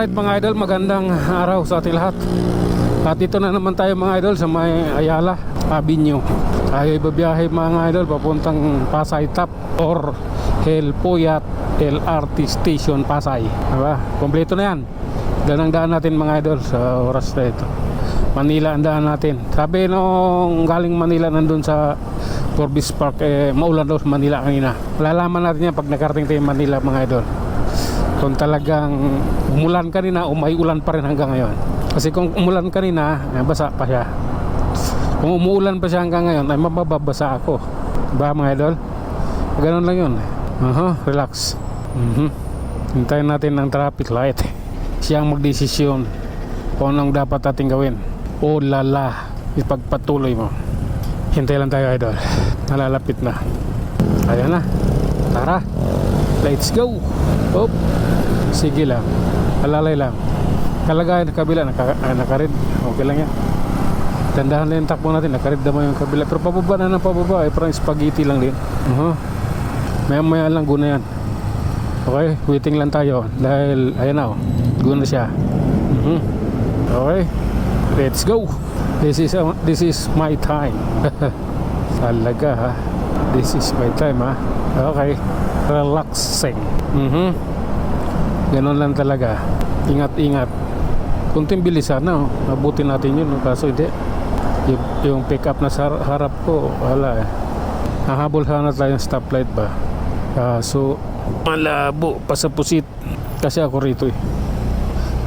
Alright mga idol, magandang araw sa ating lahat. At dito na naman tayo mga idol sa may Ayala Avenue. Tayo ibabiyahe mga idol papuntang Pasay Top or El Puyat LRT Station Pasay, diba? Kompleto na yan. Daan ang daan natin mga idol sa oras na ito. Manila ang daan natin. Sabi nung galing Manila nandun sa Forbes Park, maulan daw sa Manila kanina. Malalaman natin yan pag nakarating tayo Manila mga idol, kung talagang umulan kanina o may ulan pa rin hanggang ngayon. Kasi kung umulan kanina, basa pa siya. Kung umuulan pa siya hanggang ngayon, ay mababasa ako. Diba mga idol? Ganun lang yun. Relax. Hintayin natin ng traffic light. Siya ang magdesisyon kung anong dapat ating gawin. O lala, ipagpatuloy mo. Hintay lang tayo idol. Nalalapit na. Ayan na. Tara, let's go. Op. Sige lang, alalay lang. Kalagayan ng kabila, nakarid. Okay lang yan. Dandahan lang yung takbo natin. Nakarid naman yung kabila. Pero pababa na ng pababa, parang spaghetti lang din. Maya lang guna yan. Okay, waiting lang tayo. Dahil, ayan na, guna siya. Okay, let's go. This is my time. Talaga ha. This is my time ha. Okay, relaxing. Ganon lang talaga. Ingat-ingat. Kunting bilisan na, mabuti natin yun. Kaso hindi. Yung pick up na sa harap ko, wala eh. Nahabol sana tayong stoplight ba. Kaso malabo pa sa pusit. Kasi ako rito eh.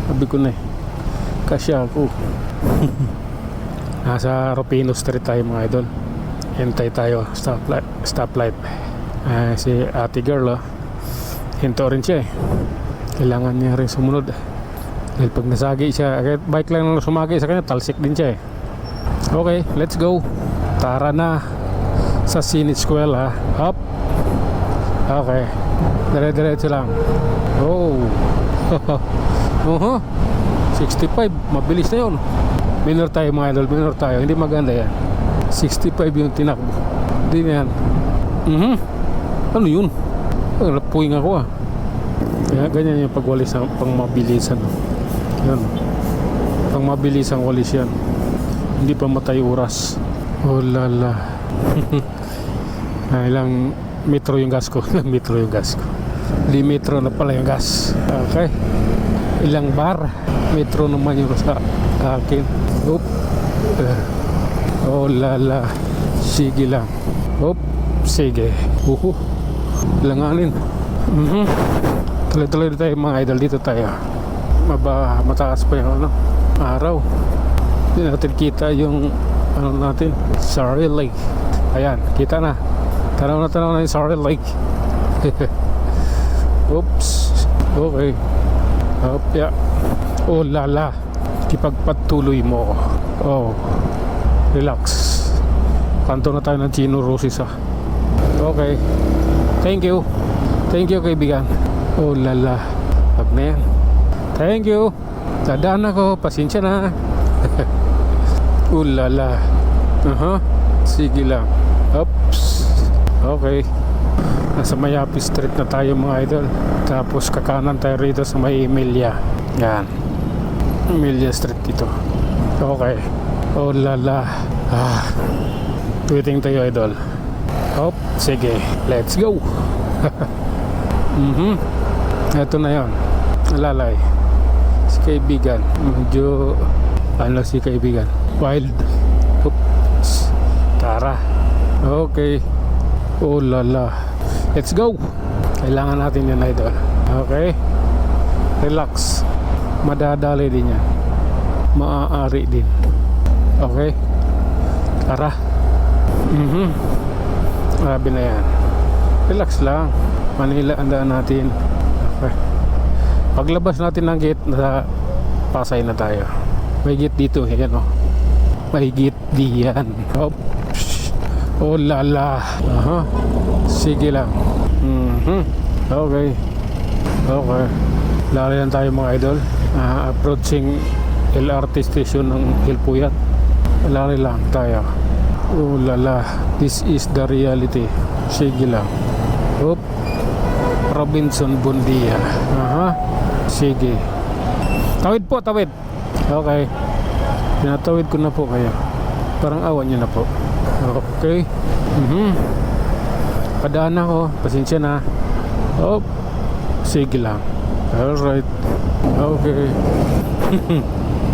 Sabi ko na eh, kasi ako. Nasa Rufino Street tayo mga idol. Hintay tayo stoplight. Si ate girl hinto rin siya eh. Kailangan niya rin sumunod. Dahil pag nasagi siya, kahit bike lang nang sumagi sa kanya, talsik din siya eh. Okay, let's go. Tara na sa Sinit Square ha. Up. Okay, dire-diretso lang. Oh. 65, mabilis na yun. Minor tayo mga idol, minor tayo. Hindi maganda yan. 65 yung tinakbo. Hindi na yan. Ano yun? Napuwing ako ah. Kaya ganyan yung pagwalis ng pangmabilisan. Yan. Pangmabilisang walis yan. Hindi pa matay oras. Oh lala. Ilang metro yung gas ko. Ilang metro yung gas ko. Di metro na pala yung gas. Okay. Ilang bar. Metro naman yung sa akin. Oop. Oh lala. Sige lang. Oop. Sige. Langanin. Tuloy-tuloy tayo mga idol. Dito tayo. Mataas pa yung araw. Hindi natin kita yung natin, Sorry Lake. Ayan, kita na. Tanaw na yung Sorry Lake. Oops. Okay. Up, yeah. Oh lala. Ipagpatuloy mo. Oh. Relax. Kanto na tayo ng Chino Roses ah. Okay. Thank you kaibigan. Oh lala. Wag na yan. Thank you. Dadaan ako. Pasensya na. Oh lala. Sige lang. Oops. Okay. Nasa Mayapi Street na tayo mga idol. Tapos kakanan tayo rito sa may Emilia. Yan. Emilia Street dito. Okay. Oh lala. Waiting tayo idol. Hop. Sige. Let's go. Ito na yon. Alalay. Si kaibigan. Medyo si kaibigan. Wild. Oops. Tara. Okay. Oh lala. Let's go. Kailangan natin yan idol. Okay. Relax. Madadali din yan. Maaari din. Okay. Tara. Grabe na yan. Relax lang. Manila ang daan natin. Okay. Paglabas natin ng gate, nasa Pasay na tayo. May gate dito. Ayan oh. May gate diyan. Oh lala. Sige lang. Okay. Lari lang tayo mga idol. Approaching LRT station ng El Puyat. Lari lang tayo. Oh lala. This is the reality. Sige lang. Robinson Bundia. Sige. Tawid po, tawid. Okay. Pinatawid ko na po kayo. Parang awan nyo na po. Okay. Padaan ako. Pasensya na. Oh. Sige lang. Alright. Okay.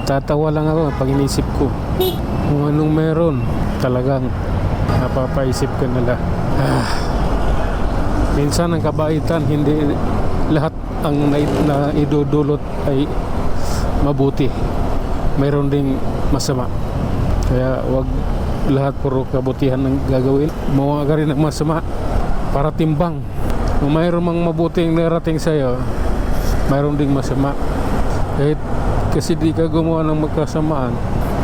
Tatawa lang ako pag inisip ko kung anong meron. Talagang napapaisip ka nila. Minsan ang kabaitan, hindi lahat ang na idudulot ay mabuti. Mayroon ding masama. Kaya wag lahat puro kabutihan ang gagawin. Mawa ka rin ng masama para timbang. Kung mayroon mang mabuting narating sa'yo, mayroon ding masama. Kahit kasi di ka gumawa ng magkasamaan,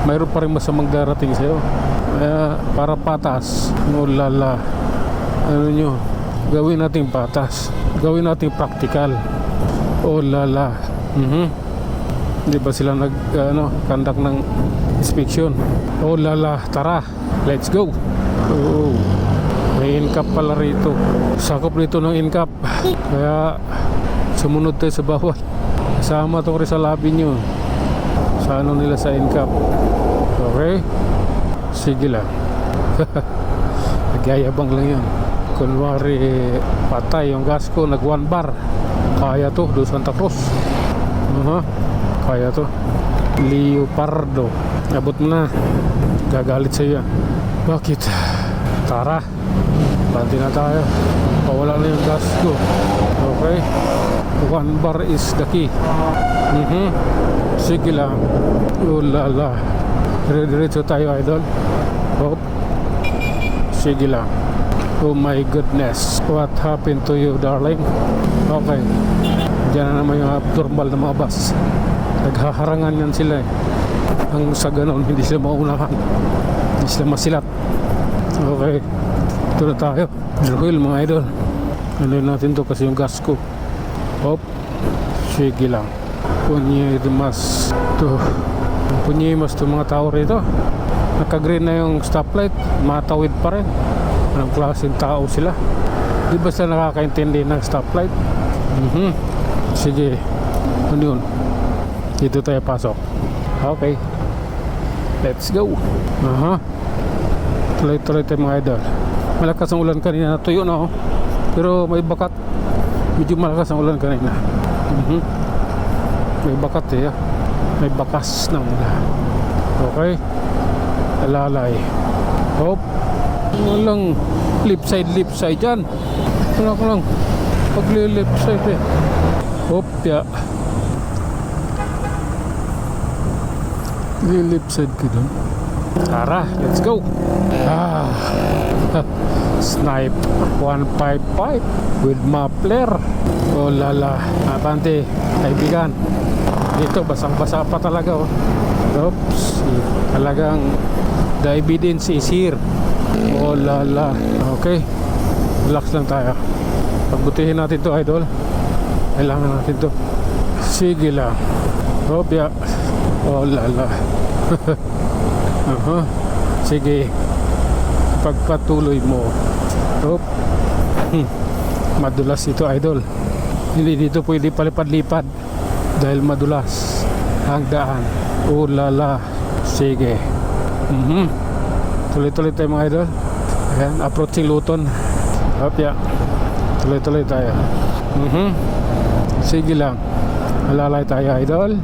mayroon pa rin masamang darating sa'yo. Kaya para patas, lala, ano nyo, gawin nating patas, gawin nating practical. Lala. Di ba sila conduct ng inspection? Lala, tara, let's go. May incap pala rito. Sakop rito ng incap. Kaya sumunod tayo sa bawat. Kasama to rin sa labi nyo. Sa ano nila sa incap. Okay? Sige lang. Nagyayabang lang yan. Kunwari patay yung gas ko, nag 1 bar. Kaya to, do Santa Cruz. Kaya to. Leopardo. Abot mo na. Gagalit sa'yo yan. Bakit? Tara. Banti na tayo. Pawala na yung gas ko. Okay. 1 bar is the key. Sige lang. Lala. Diretso tayo, idol. Sige lang. Oh my goodness. What happened to you, darling? Okay. Diyan na naman yung abnormal na mga bus. Naghaharangan yan sila eh. Ang sa ganon, hindi sila maunahan. Hindi sila masilat. Okay. Ito na tayo. Drill mga idol. Ano natin to kasi yung gas ko. Sige lang. Punyimas. Punyimas to mga tao rito. Naka-green na yung stoplight. Matawid pa rin. Anong klaseng tao sila? Di ba sila nakakaintindi ng stoplight? Sige. Ano yun? Dito tayo pasok. Okay. Let's go. Tuloy-tuloy tayo mga idol. Malakas ang ulan kanina. Natuyo na ako. Pero may bakat. Medyo malakas ang ulan kanina. May bakat eh. May bakas ng ulan. Okay. Alalay. Walang left side dyan. Wala ko lang pag-left side eh. Ya. Left side ko dun. Tara, let's go. Snipe 155 with muffler. Lala. Abante, kaibigan. Dito, basang-basa pa talaga. Oops. Talagang the evidence is here. Lala. Okay. Relax lang tayo. Pagbutihin natin to, idol. Kailangan natin to. Sige lang. Ya. Lala. Sige. Pagpatuloy mo. Madulas ito, idol. Hindi dito pwede palipad-lipad dahil madulas ang daan. Lala. Sige. Tuloy-tuloy tayo mga idol. Ayan, approaching Luton. Ya. Tuloy-tuloy tayo. Sige lang. Alalay tayo, idol.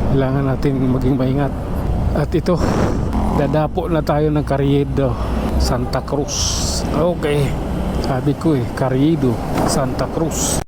Kailangan natin maging maingat. At ito, dadapo na tayo ng Carriedo, Santa Cruz. Okay. Sabi ko Carriedo, Santa Cruz.